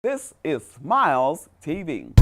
This is Smiles TV.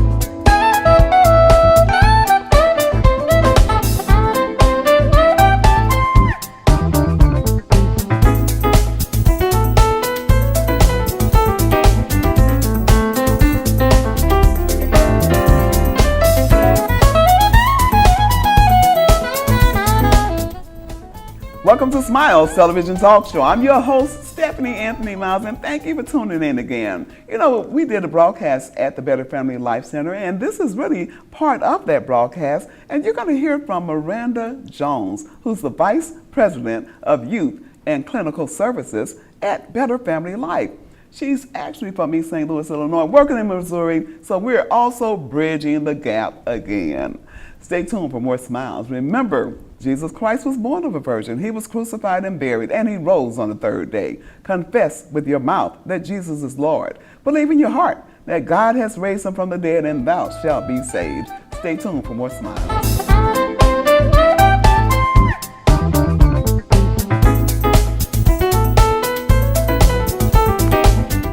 Welcome to Smiles Television Talk Show. I'm your host, Stephanie Anthony Miles, and thank you for tuning in again. You know, we did a broadcast at the Better Family Life Center, and this is really part of that broadcast. And you're going to hear from Miranda Jones, who's the Vice President of Youth and Clinical Services at Better Family Life. She's actually from East St. Louis, Illinois, working in Missouri, so we're also bridging the gap again. Stay tuned for more smiles. Remember, Jesus Christ was born of a virgin. He was crucified and buried, and he rose on the third day. Confess with your mouth that Jesus is Lord. Believe in your heart that God has raised him from the dead, and thou shalt be saved. Stay tuned for more smiles.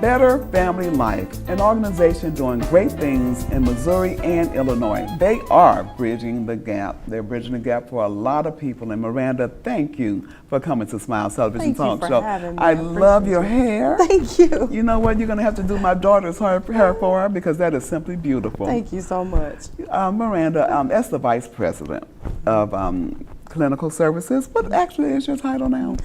Better Family Life, an organization doing great things in Missouri and Illinois. They are bridging the gap. They're bridging the gap for a lot of people. And Miranda, thank you for coming to Smiles Television Talk Show. Having me. I love your hair. Thank you. You know what? You're going to have to do my daughter's hair for her because that is simply beautiful. Thank you so much. Miranda, as the Vice President of Clinical Services, what actually is your title now?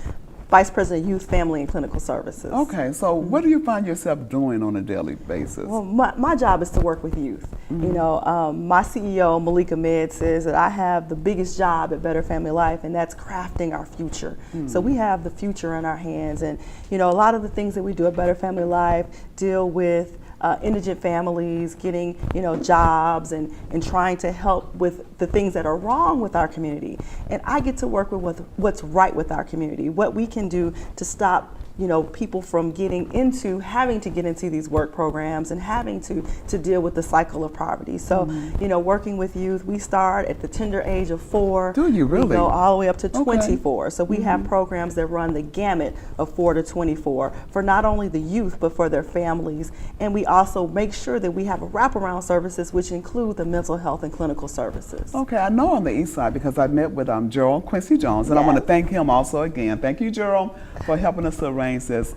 Vice President of Youth, Family, and Clinical Services. Okay, so what do you find yourself doing on a daily basis? Well, my job is to work with youth. Mm-hmm. You know, my CEO, Malika Med, says that I have the biggest job at Better Family Life, and that's crafting our future. Mm-hmm. So we have the future in our hands, and you know, a lot of the things that we do at Better Family Life deal with indigent families getting, you know, jobs and trying to help with the things that are wrong with our community. And I get to work with what's right with our community, what we can do to stop, you know, people from having to get into these work programs and having to deal with the cycle of poverty. So, you know, working with youth, we start at the tender age of 4. Do you really? We go all the way up to 24. So we have programs that run the gamut of 4 to 24 for not only the youth, but for their families. And we also make sure that we have wraparound services, which include the mental health and clinical services. Okay, I know on the east side because I met with Gerald Quincy Jones, and I want to thank him also again. Thank you, Gerald, for helping us to arrange this.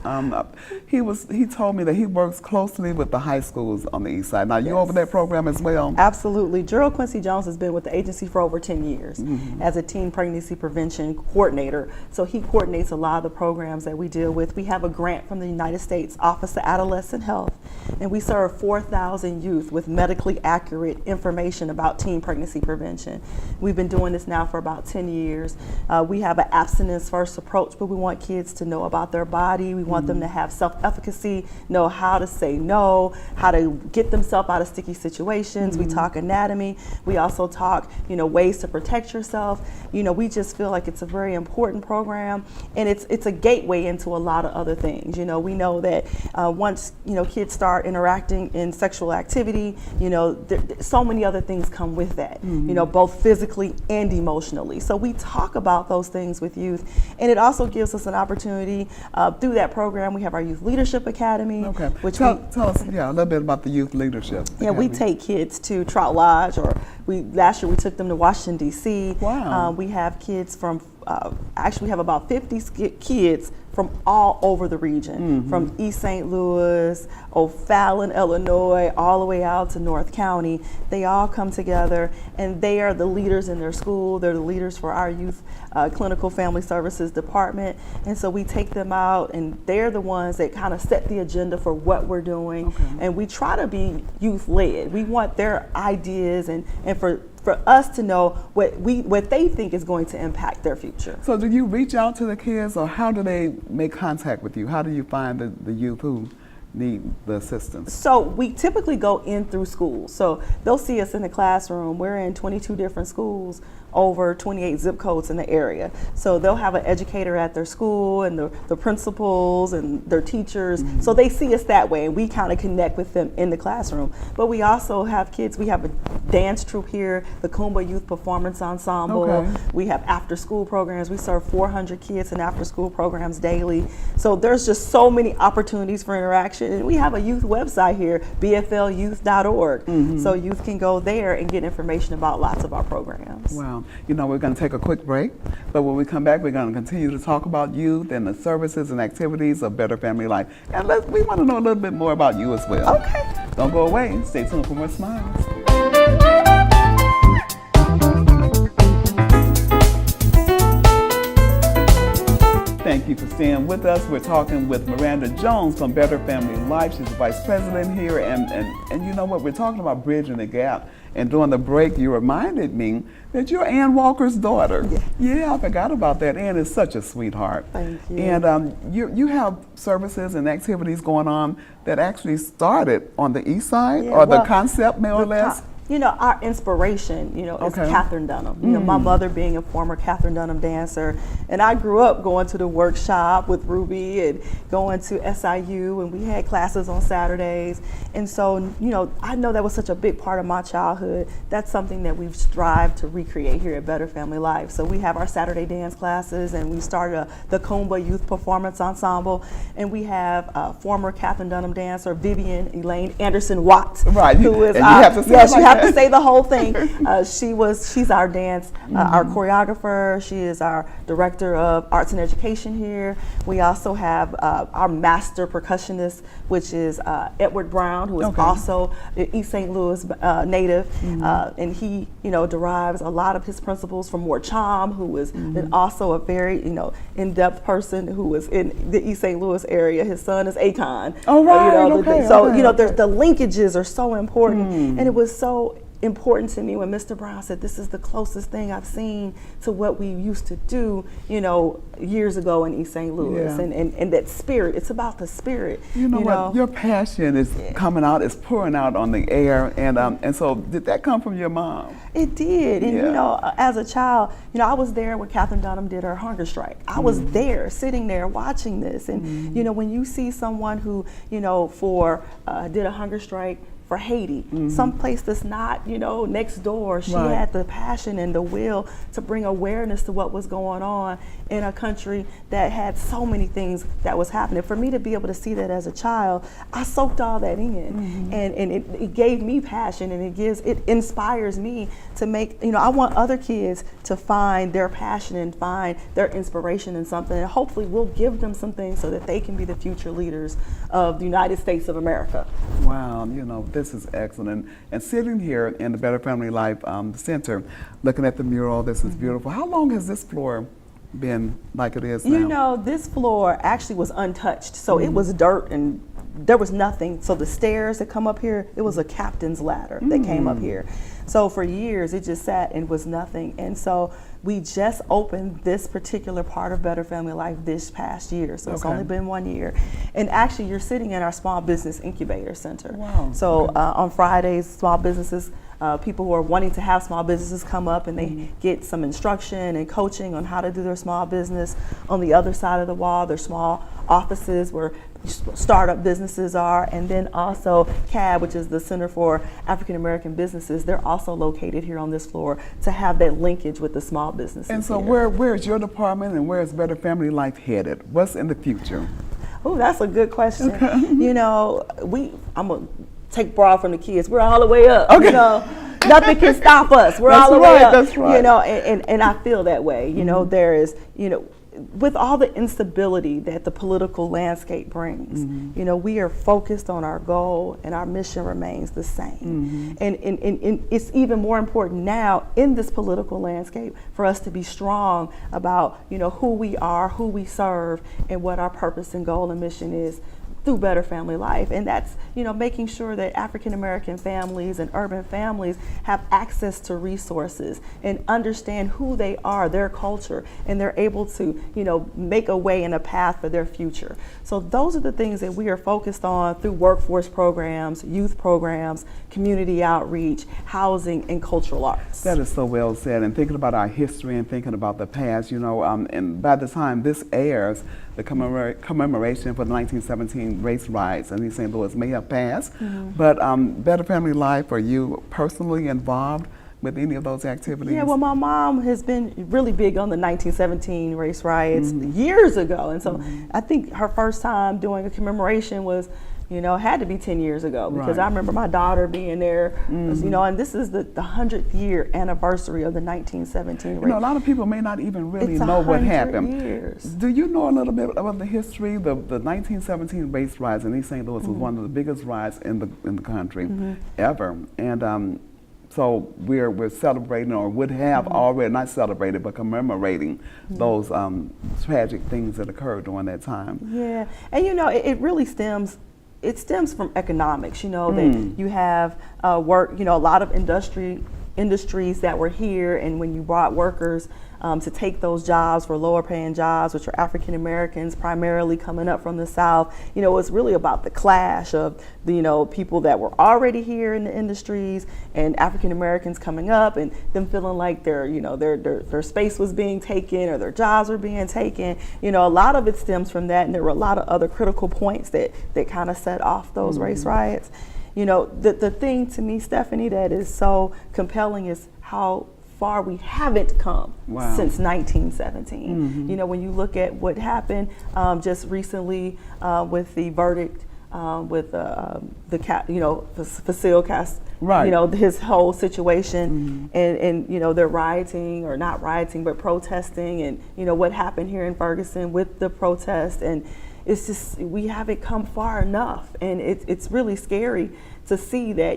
He told me that he works closely with the high schools on the east side. Now, you over that program as well? Absolutely. Gerald Quincy Jones has been with the agency for over 10 years as a teen pregnancy prevention coordinator. So he coordinates a lot of the programs that we deal with. We have a grant from the United States Office of Adolescent Health, and we serve 4,000 youth with medically accurate information about teen pregnancy prevention. We've been doing this now for about 10 years. We have an abstinence first approach, but we want kids to know about their body. We want them to have self-efficacy, know how to say no, how to get themselves out of sticky situations. We talk anatomy. We also talk, you know, ways to protect yourself. You know, we just feel like it's a very important program, and it's a gateway into a lot of other things. You know, we know that once, you know, kids start interacting in sexual activity, you know, so many other things come with that, you know, both physically and emotionally. So we talk about those things with youth, and it also gives us an opportunity through that program. We have our Youth Leadership Academy. Okay. Which tell us, a little bit about the Youth Leadership Academy. Yeah, we take kids to Trout Lodge, or last year we took them to Washington, D.C. Wow. We have kids from, actually we have about 50 kids from all over the region, from East St. Louis, O'Fallon, Illinois, all the way out to North County. They all come together, and they are the leaders in their school. They're the leaders for our Youth Clinical Family Services Department. And so we take them out, and they're the ones that kind of set the agenda for what we're doing. Okay. And we try to be youth-led. We want their ideas and for us to know what they think is going to impact their future. So do you reach out to the kids, or how do they make contact with you? How do you find the youth who need the assistance? So we typically go in through schools. So they'll see us in the classroom. We're in 22 different schools. over 28 zip codes in the area. So they'll have an educator at their school and the principals and their teachers. So they see us that way, and we kind of connect with them in the classroom. But we also have kids. We have a dance troupe here, the Kumba Youth Performance Ensemble. Okay. We have after school programs. We serve 400 kids in after school programs daily. So there's just so many opportunities for interaction. And we have a youth website here, bflyouth.org. So youth can go there and get information about lots of our programs. Wow. You know, we're going to take a quick break, but when we come back, we're going to continue to talk about youth and the services and activities of Better Family Life. And we want to know a little bit more about you as well. Okay. Don't go away. Stay tuned for more Smiles. Thank you for staying with us. We're talking with Miranda Jones from Better Family Life. She's the vice president here, and you know what? We're talking about bridging the gap. And during the break, you reminded me that you're Ann Walker's daughter. Yeah, I forgot about that. Ann is such a sweetheart. Thank you. And you have services and activities going on that actually started on the east side, or the concept, more or less? You know, our inspiration, is Katherine Dunham. You know, my mother being a former Katherine Dunham dancer. And I grew up going to the workshop with Ruby and going to SIU, and we had classes on Saturdays. And so, I know that was such a big part of my childhood. That's something that we've strived to recreate here at Better Family Life. So we have our Saturday dance classes, and we started the Kumba Youth Performance Ensemble. And we have former Katherine Dunham dancer, Vivian Elaine Anderson-Watt. Right, who is and you have to say you have to say the whole thing. She's our dance, our choreographer. She is our director of arts and education here. We also have our master percussionist, which is Edward Brown, who is also East St. Louis native, and he, derives a lot of his principles from Ward Chom, who is also a very, in-depth person who was in the East St. Louis area. His son is Akon. Oh, right. The linkages are so important, and it was so important to me when Mr. Brown said, this is the closest thing I've seen to what we used to do, years ago in East St. Louis. And that spirit, it's about the spirit. You know what, your passion is coming out, it's pouring out on the air, and so did that come from your mom? It did, and as a child, I was there when Katherine Dunham did her hunger strike. I was there, sitting there, watching this, and when you see someone who, did a hunger strike for Haiti, someplace that's not, next door. She had the passion and the will to bring awareness to what was going on in a country that had so many things that was happening. For me to be able to see that as a child, I soaked all that in, and it gave me passion, and it inspires me to make, I want other kids to find their passion and find their inspiration in something, and hopefully we'll give them some things so that they can be the future leaders of the United States of America. Wow, this is excellent. And sitting here in the Better Family Life Center, looking at the mural, this is beautiful. How long has this floor been like it is now? This floor actually was untouched. So it was dirt and there was nothing. So the stairs that come up here, it was a captain's ladder that came up here. So for years, it just sat and was nothing. And so we just opened this particular part of Better Family Life this past year. So it's only been 1 year. And actually, you're sitting in our Small Business Incubator Center. Wow. So on Fridays, small businesses, people who are wanting to have small businesses come up and they get some instruction and coaching on how to do their small business. On the other side of the wall, there's small offices where startup businesses are, and then also CAB, which is the Center for African American Businesses. They're also located here on this floor to have that linkage with the small businesses. And so here. where is your department, and where is Better Family Life headed? What's in the future? Oh, that's a good question. I'm gonna take broad from the kids. We're all the way up. Nothing can stop us. We're all the way up. That's right. And I feel that way. There is, with all the instability that the political landscape brings, we are focused on our goal, and our mission remains the same. And it's even more important now in this political landscape for us to be strong about, who we are, who we serve, and what our purpose and goal and mission is through Better Family Life. And that's, making sure that African American families and urban families have access to resources and understand who they are, their culture, and they're able to, make a way and a path for their future. So those are the things that we are focused on through workforce programs, youth programs, community outreach, housing, and cultural arts. That is so well said. And thinking about our history and thinking about the past, and by the time this airs, the commemoration for the 1917 race riots in East St. Louis may have passed. But Better Family Life, are you personally involved with any of those activities? Yeah, well, my mom has been really big on the 1917 race riots years ago. And so I think her first time doing a commemoration was, had to be 10 years ago, because I remember my daughter being there, and this is the 100th year anniversary of the 1917 race. A lot of people may not even really know what happened. Years. Do you know a little bit about the history? The 1917 race riots in East St. Louis was one of the biggest riots in the country ever. And so we're celebrating, or would have already, not celebrated, but commemorating those tragic things that occurred during that time. Yeah, and it really stems from economics, that you have work, a lot of industries that were here, and when you brought workers to take those jobs for lower paying jobs, which are African Americans primarily coming up from the South, it's really about the clash of the, people that were already here in the industries and African Americans coming up and them feeling like their space was being taken or their jobs were being taken. A lot of it stems from that, and there were a lot of other critical points that kind of set off those race riots. The thing to me, Stephanie, that is so compelling is how far we haven't come since 1917. When you look at what happened just recently with the verdict with Facile Castro, his whole situation, and they're rioting, or not rioting, but protesting, and what happened here in Ferguson with the protest, and it's just, we haven't come far enough, and it's really scary to see that,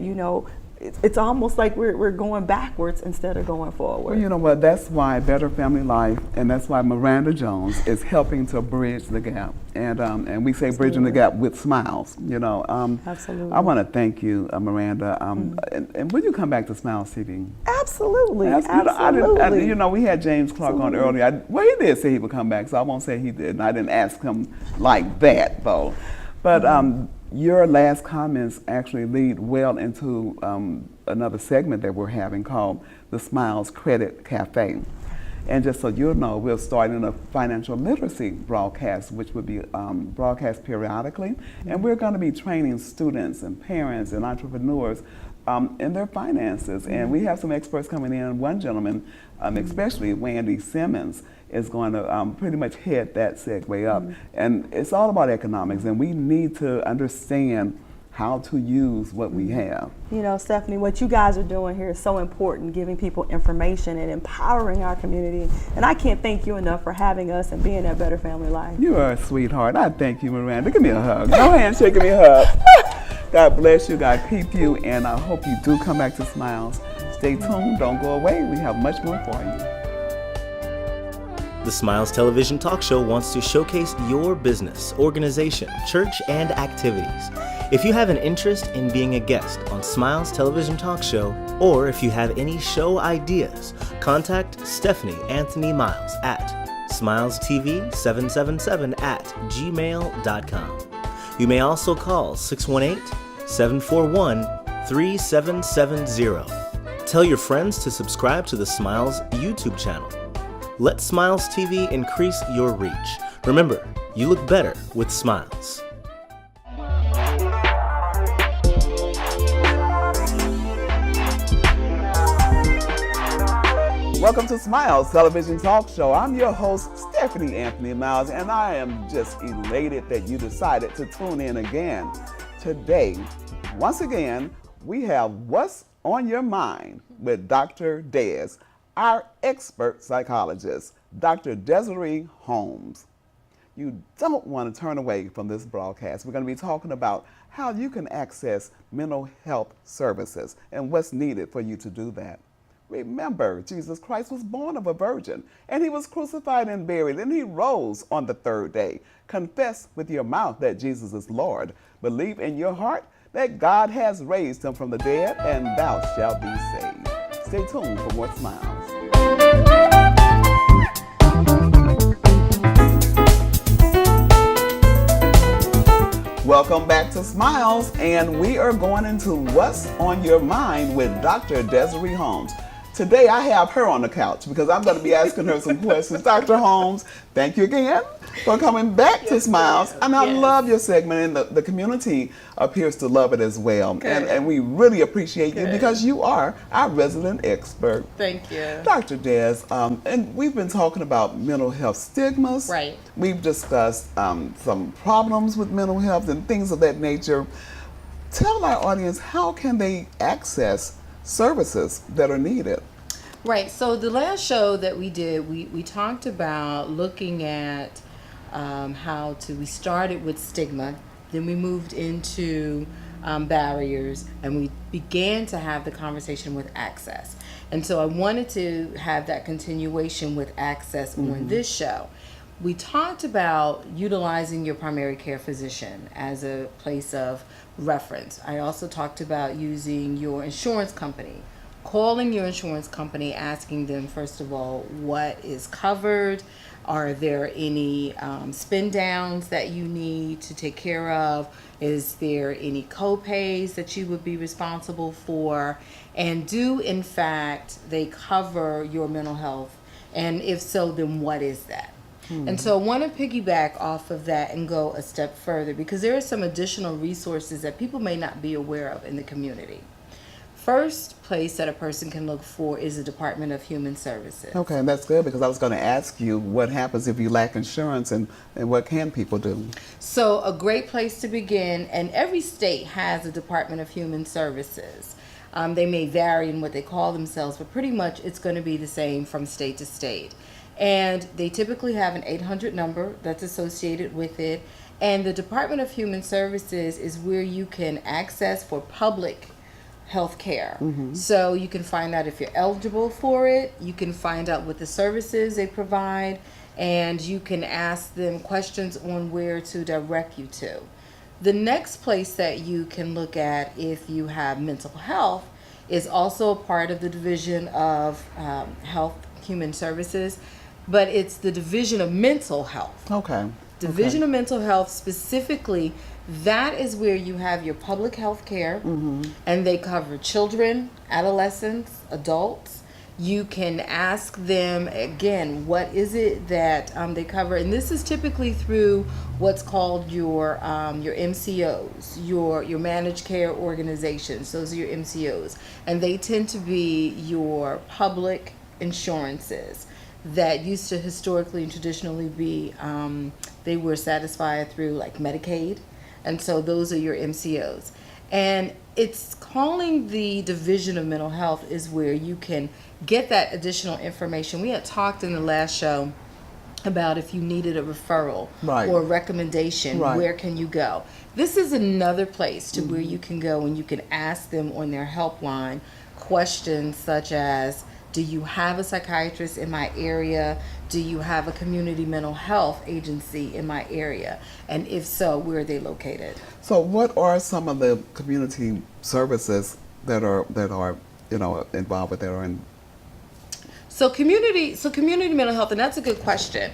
it's almost like we're going backwards instead of going forward. Well, you know what? That's why Better Family Life, and that's why Miranda Jones is helping to bridge the gap, and we say bridging the gap with smiles. Absolutely. I want to thank you, Miranda. And will you come back to Smiles TV? Absolutely. Absolutely. We had James Clark on earlier. He did say he would come back, so I won't say he did. And I didn't ask him like that, though. But your last comments actually lead well into another segment that we're having called the Smiles Credit Cafe. And just so you know, we're starting a financial literacy broadcast, which will be broadcast periodically. And we're going to be training students and parents and entrepreneurs in their finances. And we have some experts coming in. One gentleman, especially Wendy Simmons, is going to pretty much head that segue up. And it's all about economics, and we need to understand how to use what we have. Stephanie, what you guys are doing here is so important, giving people information and empowering our community. And I can't thank you enough for having us and being at Better Family Life. You are a sweetheart. I thank you, Miranda. Give me a hug. No handshake, give me a hug. God bless you, God keep you, and I hope you do come back to Smiles. Stay tuned, don't go away. We have much more for you. The Smiles Television Talk Show wants to showcase your business, organization, church, and activities. If you have an interest in being a guest on Smiles Television Talk Show, or if you have any show ideas, contact Stephanie Anthony Miles at smilestv777@gmail.com. You may also call 618-741-3770. Tell your friends to subscribe to the Smiles YouTube channel. Let Smiles TV increase your reach. Remember, you look better with smiles. Welcome to Smiles Television Talk Show. I'm your host, Stephanie Anthony Miles, and I am just elated that you decided to tune in again. Today, once again, we have What's on Your Mind with Dr. Dez, our expert psychologist, Dr. Desiree Holmes. You don't want to turn away from this broadcast. We're going to be talking about how you can access mental health services and what's needed for you to do that. Remember, Jesus Christ was born of a virgin, and he was crucified and buried, and he rose on the third day. Confess with your mouth that Jesus is Lord. Believe in your heart that God has raised him from the dead, and thou shalt be saved. Stay tuned for more Smiles. Welcome back to Smiles, and we are going into What's on Your Mind with Dr. Desiree Holmes. Today I have her on the couch because I'm going to be asking her some questions. Dr. Holmes, thank you again for coming back to Smiles. And I love your segment, and the community appears to love it as well. And we really appreciate you because you are our resident expert. Thank you. Dr. Des, and we've been talking about mental health stigmas. Right. We've discussed some problems with mental health and things of that nature. Tell our audience, how can they access services that are needed? Right. So the last show that we did, we talked about looking at we started with stigma, then we moved into barriers, and we began to have the conversation with access. And so I wanted to have that continuation with access on this show. We talked about utilizing your primary care physician as a place of reference. I also talked about using your insurance company, calling your insurance company, asking them, first of all, what is covered? Are there any spin downs that you need to take care of? Is there any co-pays that you would be responsible for? And do, in fact, they cover your mental health? And if so, then what is that? And so I want to piggyback off of that and go a step further, because there are some additional resources that people may not be aware of in the community. First place that a person can look for is the Department of Human Services. Okay, and that's good, because I was going to ask you what happens if you lack insurance, and what can people do? So a great place to begin, and every state has a Department of Human Services. They may vary in what they call themselves, but pretty much it's going to be the same from state to state. And they typically have an 800 number that's associated with it. And the Department of Human Services is where you can access for public health care. So you can find out if you're eligible for it, you can find out what the services they provide, and you can ask them questions on where to direct you to. The next place that you can look at if you have mental health is also a part of the Division of Health Human Services, but it's the Division of Mental Health. Okay. Division of Mental Health specifically, that is where you have your public health care, and they cover children, adolescents, adults. You can ask them, again, what is it that they cover? And this is typically through what's called your MCOs, your managed care organizations. Those are your MCOs. And they tend to be your public insurances that used to historically and traditionally be, they were satisfied through like Medicaid. And so those are your MCOs. And it's calling the Division of Mental Health is where you can get that additional information. We had talked in the last show about if you needed a referral or a recommendation, where can you go? This is another place to where you can go and you can ask them on their helpline questions such as, do you have a psychiatrist in my area? Do you have a community mental health agency in my area? And if so, where are they located? So what are some of the community services that are involved with that are in? So community mental health, and that's a good question,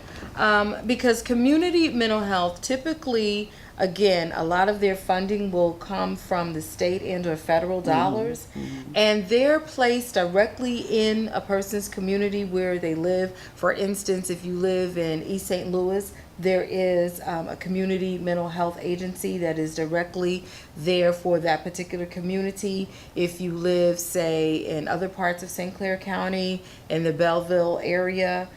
because community mental health typically, again, a lot of their funding will come from the state and or federal dollars, and they're placed directly in a person's community where they live. For instance, if you live in East St. Louis, there is a community mental health agency that is directly there for that particular community. If you live, say, in other parts of St. Clair County, in the Belleville area,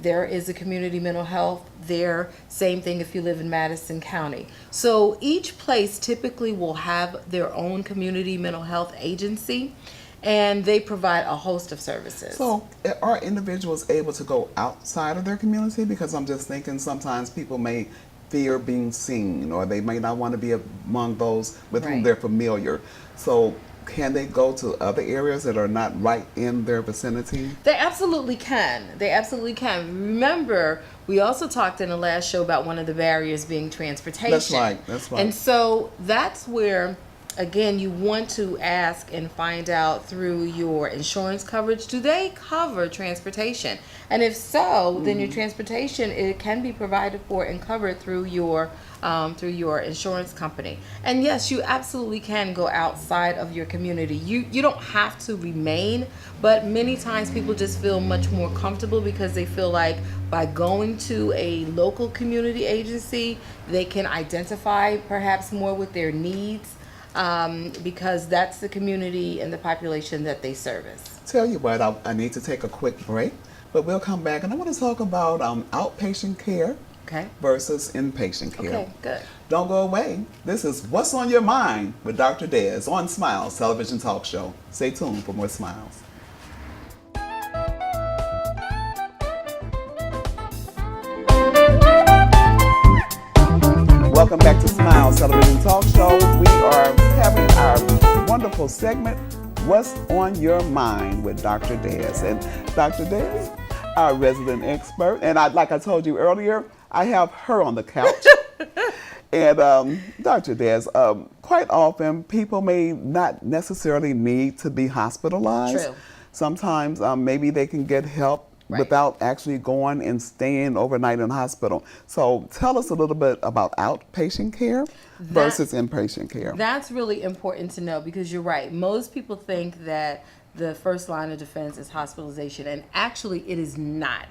there is a community mental health there. Same thing if you live in Madison County. So each place typically will have their own community mental health agency, and they provide a host of services. So are individuals able to go outside of their community? Because I'm just thinking sometimes people may fear being seen, or they may not want to be among those with whom they're familiar. So can they go to other areas that are not right in their vicinity? They absolutely can. They absolutely can. Remember, we also talked in the last show about one of the barriers being transportation. That's right. That's right. And so that's where, again, you want to ask and find out through your insurance coverage, do they cover transportation? And if so, then your transportation, it can be provided for and covered through your insurance company. And yes, you absolutely can go outside of your community. You don't have to remain, but many times people just feel much more comfortable because they feel like by going to a local community agency, they can identify perhaps more with their needs. Because that's the community and the population that they service. Tell you what, I need to take a quick break, but we'll come back and I want to talk about outpatient care versus inpatient care. Okay, good. Don't go away. This is What's on Your Mind with Dr. Dez on Smiles Television Talk Show. Stay tuned for more Smiles. Welcome back to Smiles Television Talk Show. We are having our wonderful segment, What's on Your Mind with Dr. Dez. And Dr. Dez, our resident expert, and like I told you earlier, I have her on the couch. And Dr. Dez, quite often people may not necessarily need to be hospitalized. True. Sometimes maybe they can get help without actually going and staying overnight in the hospital. So tell us a little bit about outpatient care versus inpatient care. That's really important to know because you're right. Most people think that the first line of defense is hospitalization, and actually it is not.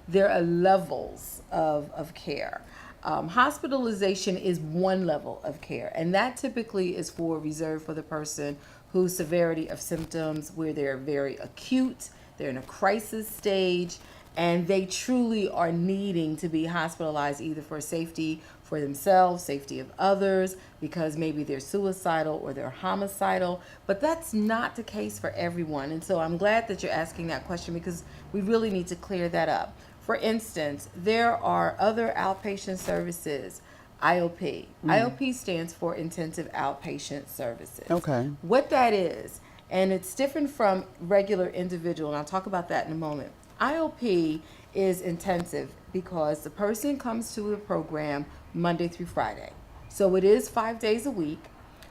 There are levels of care. Hospitalization is one level of care, and that typically is reserved for the person whose severity of symptoms where they're very acute, they're in a crisis stage, and they truly are needing to be hospitalized either for safety for themselves, safety of others, because maybe they're suicidal or they're homicidal. But that's not the case for everyone. And so I'm glad that you're asking that question because we really need to clear that up. For instance, there are other outpatient services, IOP. IOP stands for Intensive Outpatient Services. Okay. What that is, and it's different from regular individual, and I'll talk about that in a moment. IOP is intensive because the person comes to the program Monday through Friday. So it is 5 days a week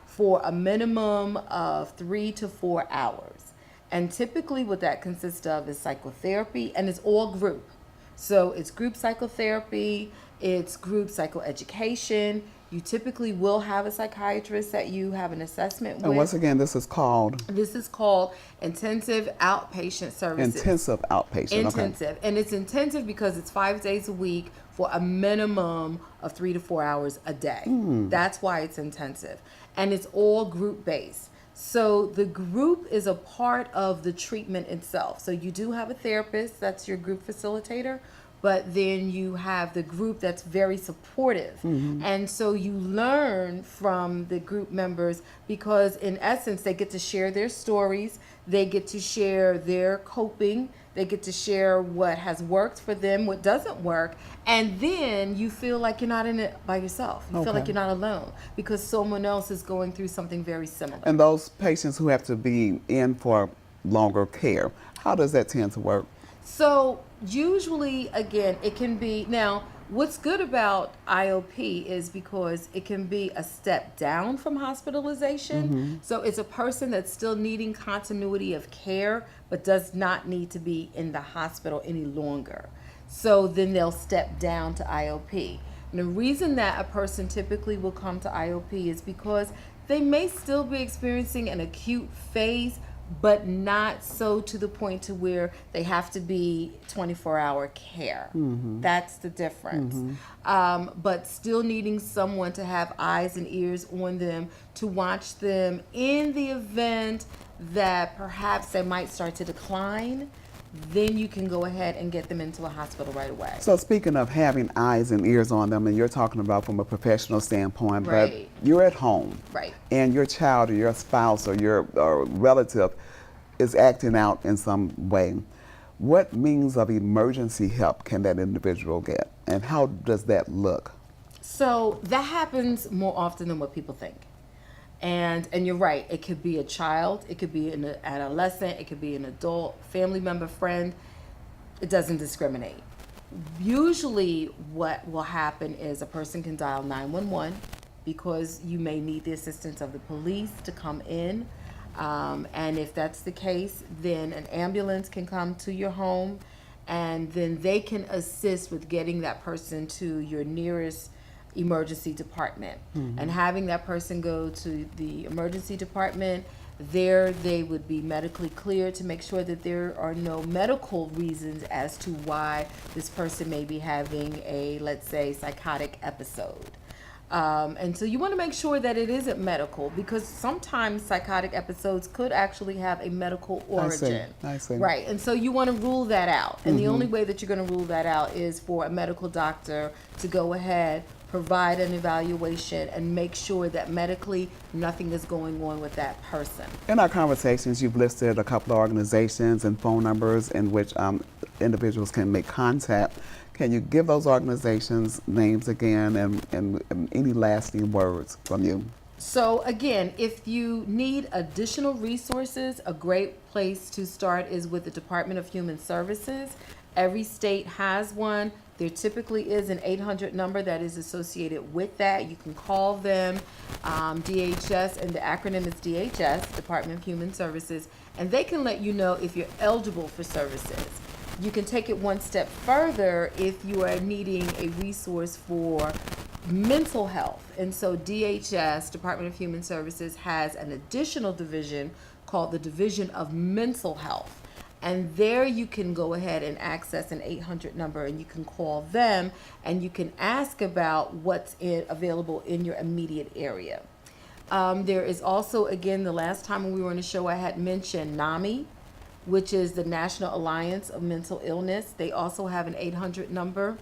for a minimum of 3 to 4 hours. And typically what that consists of is psychotherapy, and it's all group. So it's group psychotherapy, it's group psychoeducation. You typically will have a psychiatrist that you have an assessment with. And once again, this is called? This is called Intensive Outpatient Services. Intensive Outpatient, Intensive. And it's intensive because it's 5 days a week for a minimum of 3 to 4 hours a day. That's why it's intensive. And it's all group-based. So the group is a part of the treatment itself. So you do have a therapist, that's your group facilitator, but then you have the group that's very supportive. And so you learn from the group members because in essence, they get to share their stories, they get to share their coping, they get to share what has worked for them, what doesn't work, and then you feel like you're not in it by yourself. You feel like you're not alone because someone else is going through something very similar. And those patients who have to be in for longer care, how does that tend to work? So usually, again, it can be, now what's good about IOP is because it can be a step down from hospitalization. So it's a person that's still needing continuity of care, but does not need to be in the hospital any longer. So then they'll step down to IOP. And the reason that a person typically will come to IOP is because they may still be experiencing an acute phase, but not so to the point to where they have to be 24-hour care. That's the difference. But still needing someone to have eyes and ears on them to watch them in the event that perhaps they might start to decline. Then you can go ahead and get them into a hospital right away. So speaking of having eyes and ears on them, and you're talking about from a professional standpoint, but you're at home, and your child or your spouse or your relative is acting out in some way. What means of emergency help can that individual get, and how does that look? So that happens more often than what people think. And you're right, it could be a child, it could be an adolescent, it could be an adult, family member, friend. It doesn't discriminate. Usually what will happen is a person can dial 911 because you may need the assistance of the police to come in. And if that's the case, then an ambulance can come to your home, and then they can assist with getting that person to your nearest emergency department. And having that person go to the emergency department, there they would be medically cleared to make sure that there are no medical reasons as to why this person may be having a, let's say, psychotic episode. And so you want to make sure that it isn't medical, because sometimes psychotic episodes could actually have a medical origin. I see. Right. And so you want to rule that out. And the only way that you're going to rule that out is for a medical doctor to go ahead, provide an evaluation, and make sure that medically nothing is going on with that person. In our conversations, you've listed a couple of organizations and phone numbers in which individuals can make contact. Can you give those organizations names again, and any lasting words from you? So again, if you need additional resources, a great place to start is with the Department of Human Services. Every state has one. There typically is an 800 number that is associated with that. You can call them, DHS, and the acronym is DHS, Department of Human Services, and they can let you know if you're eligible for services. You can take it one step further if you are needing a resource for mental health. And so DHS, Department of Human Services, has an additional division called the Division of Mental Health. And there you can go ahead and access an 800 number, and you can call them and you can ask about what's available in your immediate area. There is also, again, the last time when we were on the show, I had mentioned NAMI, which is the National Alliance of Mental Illness. They also have an 800 number.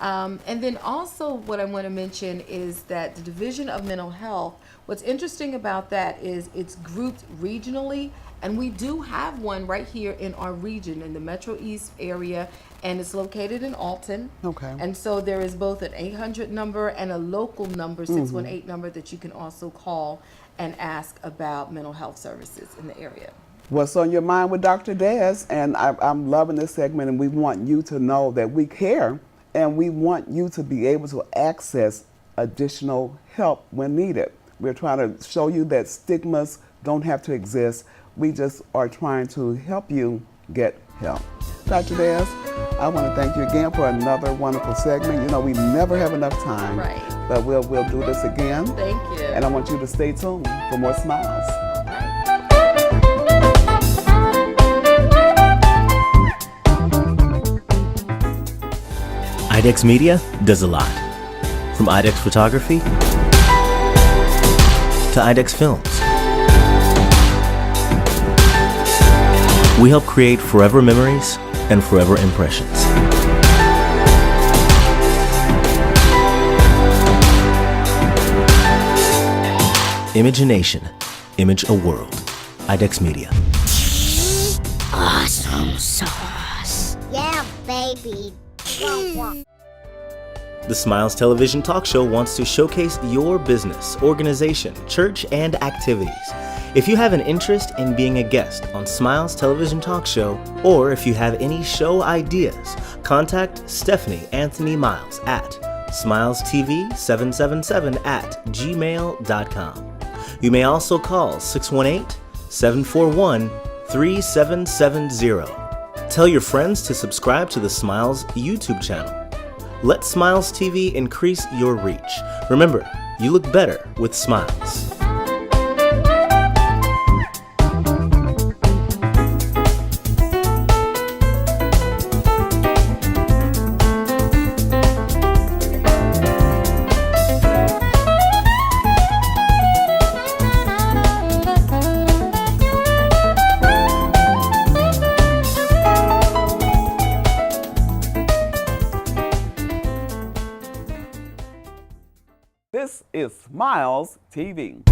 And then also what I want to mention is that the Division of Mental Health, what's interesting about that is it's grouped regionally, and we do have one right here in our region in the Metro East area, and it's located in Alton. Okay. And so there is both an 800 number and a local number, 618 number, that you can also call and ask about mental health services in the area. What's on your mind with Dr. Des? And I'm loving this segment, and we want you to know that we care, and we want you to be able to access additional help when needed. We're trying to show you that stigmas don't have to exist. We just are trying to help you get help. Dr. Des, I want to thank you again for another wonderful segment. You know, we never have enough time. Right. But we'll do this again. Thank you. And I want you to stay tuned for more smiles. IDEX Media does a lot. From IDEX Photography to IDEX Films. We help create forever memories and forever impressions. Imagination, image a world. IDEX Media. Awesome sauce. Yeah, baby. The Smiles Television Talk Show wants to showcase your business, organization, church, and activities. If you have an interest in being a guest on Smiles Television Talk Show, or if you have any show ideas, contact Stephanie Anthony Miles at smilestv777@gmail.com. You may also call 618-741-3770. Tell your friends to subscribe to the Smiles YouTube channel. Let Smiles TV increase your reach. Remember, you look better with smiles. This is Smiles TV.